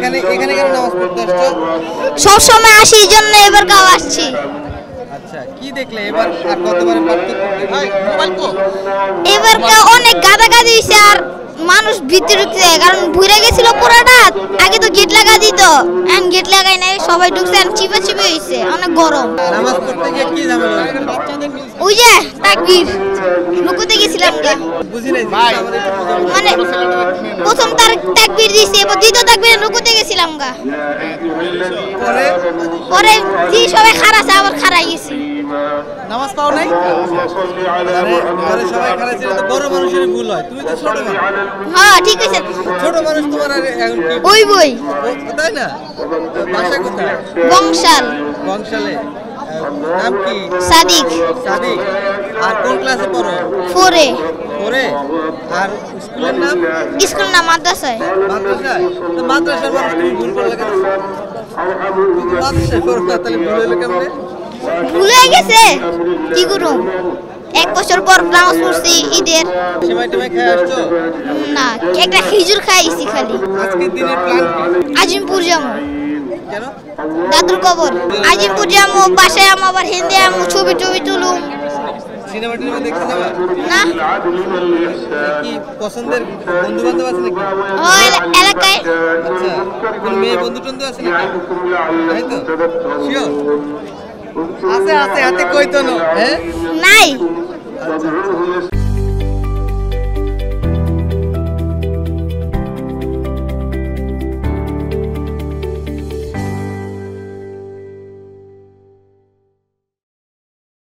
এখানে এখানে কেন নামাজ পড়তে আসছো? সব সময় আসি এই জন্য এবার গাও আসছি। আচ্ছা, কি দেখলে এবার আর গতবারের পার্থক্য কি? মোবাইল কো এবার অনেক গাদাগাদি হইছে আর মানুষ ভিতরে ঢুকছে কারণ ভুলে গেছিল পুরাটা। আগে তো গেট লাগা দিত, এখন গেট লাগাই নাই, সবাই ঢুকছে আর চিপে হইছে, অনেক গরম। নামাজ পড়তে গিয়ে কি ঝামেলা হলো? ওই যে তাকবীর রুকুতে গেছিলাম গা, বুঝি নাই ভাই, আমাদের একটু বুঝাও। মানে প্রথম তাকবীর দিছে, এবার দ্বিতীয় তাকবীরে রুকুতে গেছিলাম গা। পরে পরে যে সবাই খারাছে আবার খারাই গেছি। নামাজ পাও নাই? আরে ঘরে সবাই খারাপ ছিল তো বড় মানুষেরই ভুল হয়, তুমি তো ছোট মানুষ। হ্যাঁ ঠিক আছে, ছোট মানুষ তোমার আর এখন কি ওই বই তাই না? বাসা কোথায়? বংশাল বংশালে। নাম কি? সাদিক সাদিক। আর কোন ক্লাসে পড়ো? 4-এ। পরে আর স্কুলের নাম? স্কুল না মাদ্রাসায়। মাদ্রাসায়। তো মাদ্রাসার মানুষ তুমি ভুল করলে কেন? মাদ্রাসায় পড়ো না, তাহলে ভুল হলো কেমনে? ভুলে গেছে কি করুম, 1 বছর পর নামাজ পড়ছি ঈদের। সেমাই টেমাই খেয়ে আসছো? না, একটা খেজুর খাইছি খালি। আজকের দিনের প্ল্যান কি? আজিমপুর যাবো, কেন? দাদুর কবর। আজিমপুর যাবো, বাসায় যাবো, আবার হিন্দি যাবো, ছবি টবি তুলুম। সিনেমা টিনেমা দেখতে যাবা? না কি পছন্দের বন্ধু বান্ধব আছে নাকি? ওই এলাকায় আচ্ছা, কোন মেয়ে বন্ধু টন্ধু আছে নাকি? তাই তো? শিওর? আছে আছে, হাতে কই তো না, হ্যাঁ? নাই। আচ্ছা আচ্ছা।